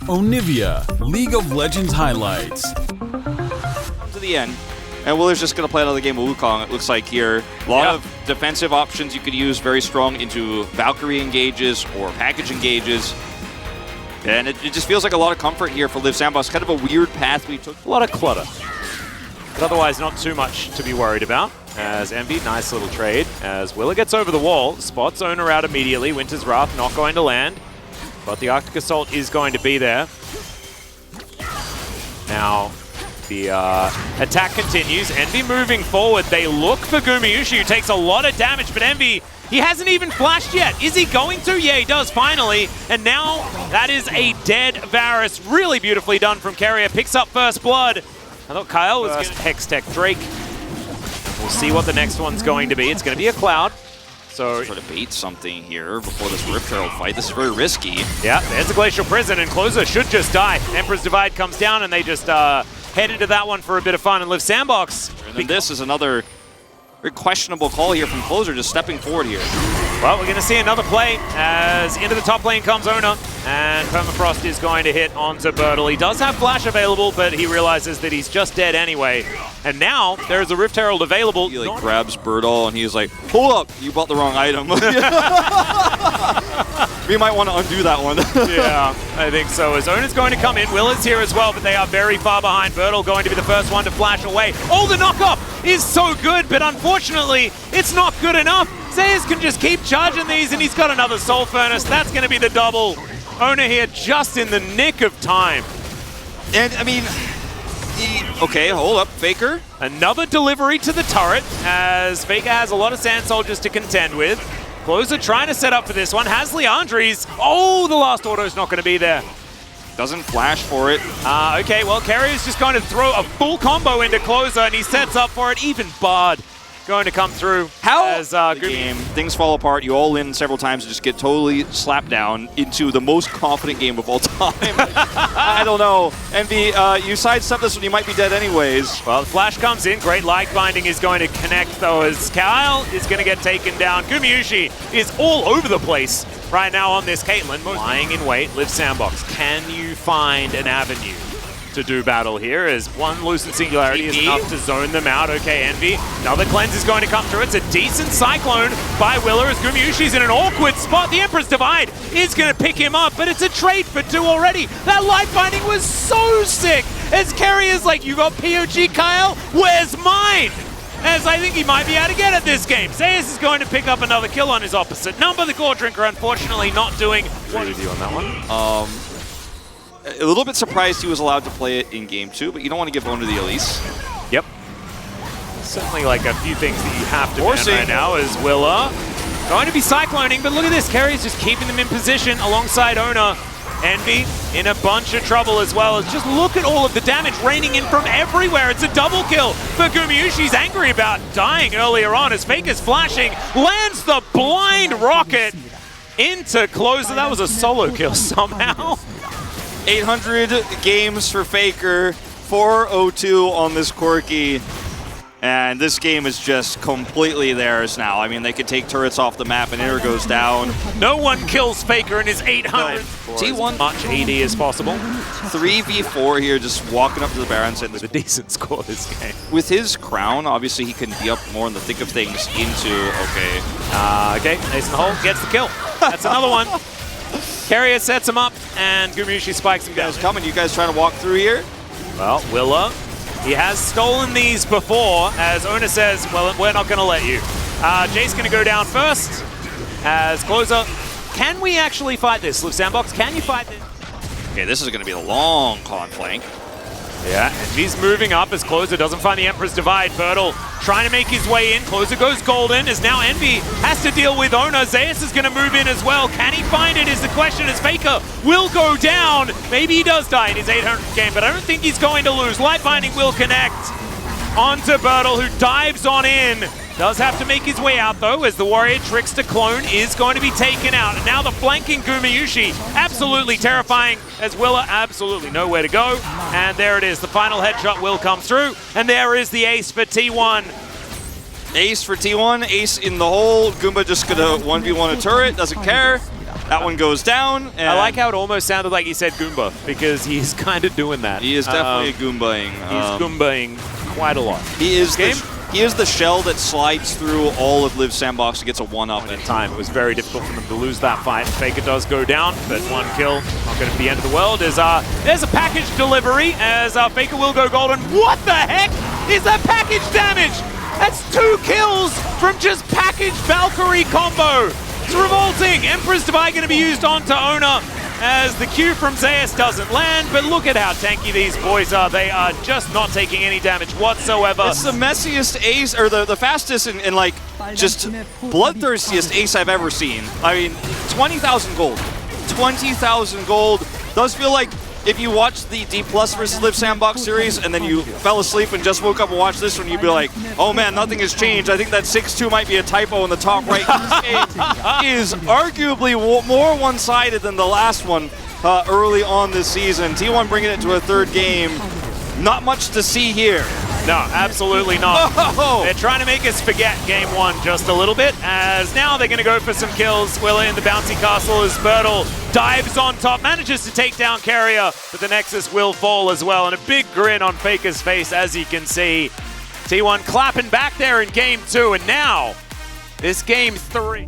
Onivia, League of Legends highlights. To the end, and Willer's just going to play another game of Wukong, it looks like here. A lot of defensive options you could use, very strong into Valkyrie engages or package engages. And it just feels like a lot of comfort here for Liiv SANDBOX. Kind of a weird path we took. A lot of clutter, but otherwise not too much to be worried about. As Envy, nice little trade. As Willer gets over the wall, spots owner out immediately. Winter's Wrath not going to land, but the Arctic Assault is going to be there. Now, the attack continues. Envy moving forward. They look for Gumayushi, who takes a lot of damage, but Envy, he hasn't even flashed yet. Is he going to? Yeah, he does finally. And now that is a dead Varus. Really beautifully done from Carrier. Picks up first blood. I thought Kyle was going to Hextech Drake. We'll see what the next one's going to be. It's going to be a Cloud. So try to bait something here before this Rift Herald fight. This is very risky. Yeah, there's a Glacial Prison, and Closer should just die. Emperor's Divide comes down, and they just head into that one for a bit of fun. And Liiv SANDBOX. And then this is another very questionable call here from Closer, just stepping forward here. Well, we're going to see another play as into the top lane comes Ona, and Permafrost is going to hit onto Bertle. He does have Flash available, but he realizes that he's just dead anyway. And now there's a Rift Herald available. He grabs Bertle, and he's like, hold up, you bought the wrong item. We might want to undo that one. Yeah, I think so. As Ona's going to come in, Will is here as well, but they are very far behind. Bertle going to be the first one to flash away. Oh, the knockup is so good, but unfortunately, it's not good enough. Zayas can just keep charging these, and he's got another Soul Furnace. That's going to be the double. Ona here just in the nick of time. And, I mean, okay, hold up, Faker. Another delivery to the turret, as Faker has a lot of Sand Soldiers to contend with. Closer trying to set up for this one, has Leandri's. Oh, the last auto's not going to be there. Doesn't flash for it. Okay, well, Carrier's just going to throw a full combo into Closer, and he sets up for it. Even Bard going to come through. How as game, things fall apart, you all in several times and just get totally slapped down into the most confident game of all time. I don't know. Envy, you sidestep this when you might be dead anyways. Well, the flash comes in. Great light binding is going to connect, though, as Kyle is going to get taken down. Gumayushi is all over the place right now on this Caitlyn. Lying in wait, Liiv SANDBOX. Can you find an avenue to do battle here, as one Lucent Singularity is enough to zone them out? Okay, Envy. Another cleanse is going to come through. It's a decent Cyclone by Willer as Gumayushi's in an awkward spot. The Emperor's Divide is going to pick him up, but it's a trade for two already. That light binding was so sick, as Carrier's like, you got POG, Kyle? Where's mine? As I think he might be able to get at this game. Zayas is going to pick up another kill on his opposite number. The Gore Drinker, unfortunately, not doing what you on that one. A little bit surprised he was allowed to play it in game 2, but you don't want to give Ona the Elise. Yep. Certainly like a few things that you have to ban right now is Willer going to be cycloning, but look at this. Carrier's just keeping them in position alongside Ona. Envy in a bunch of trouble as well. As just look at all of the damage raining in from everywhere. It's a double kill for Gumayushi's angry about dying earlier on as Faker's flashing, lands the blind rocket into Closer. That was a solo kill somehow. 800 games for Faker, 402 on this Corki, and this game is just completely theirs now. I mean, they could take turrets off the map and Inter goes down. No one kills Faker in his 800. T1 as much AD as possible. 3v4 here, just walking up to the Barons. With a decent score this game. With his crown, obviously he can be up more in the thick of things into, okay. Okay, Ace in the hole gets the kill. That's another one. Carrier sets him up, and Gumayushi spikes him down. Coming, you guys trying to walk through here? Well, Willer, he has stolen these before, as Ona says, well, we're not going to let you. Jay's going to go down first, as Closer. Can we actually fight this, Liiv SANDBOX? Can you fight this? Okay, this is going to be a long con flank. Yeah, and he's moving up as Closer doesn't find the Emperor's Divide. Bertle trying to make his way in. Closer goes golden as now Envy has to deal with Ona. Zayas is going to move in as well. Can he find it is the question as Faker will go down. Maybe he does die in his 800th game, but I don't think he's going to lose. Light Binding will connect onto Bertle, who dives on in. Does have to make his way out, though, as the Warrior Trickster clone is going to be taken out. And now the flanking Gumayushi, absolutely terrifying, as Willer absolutely nowhere to go. And there it is. The final headshot will come through. And there is the ace for T1. Ace for T1, ace in the hole. Goomba just going to 1v1 a turret, doesn't care. That one goes down. And I like how it almost sounded like he said Goomba, because he's kind of doing that. he is definitely Goombaing. He's Goombaing quite a lot. He is the shell that slides through all of Liiv SANDBOX and gets a 1-up. In time, it was very difficult for them to lose that fight. Faker does go down, but 1 kill, not going to be the end of the world. There's a package delivery as Faker will go golden. What the heck is that package damage? That's 2 kills from just package Valkyrie combo. It's revolting. Emperor's Divide going to be used onto Ona as the Q from Zeus doesn't land, but look at how tanky these boys are. They are just not taking any damage whatsoever. It's the messiest ace, or the fastest and like just bloodthirstiest ace I've ever seen. I mean, 20,000 gold. 20,000 gold. Does feel like if you watched the D+ versus Liiv SANDBOX series and then you fell asleep and just woke up and watched this one, you'd be like, oh man, nothing has changed. I think that 6-2 might be a typo in the top right. This game is arguably more one-sided than the last one early on this season. T1 bringing it to a 3rd game. Not much to see here. No, absolutely not. Oh. They're trying to make us forget game 1 just a little bit, as now they're going to go for some kills. Willa in the bouncy castle as Bertle dives on top, manages to take down Carrier, but the Nexus will fall as well, and a big grin on Faker's face, as you can see. T1 clapping back there in game 2, and now this game 3.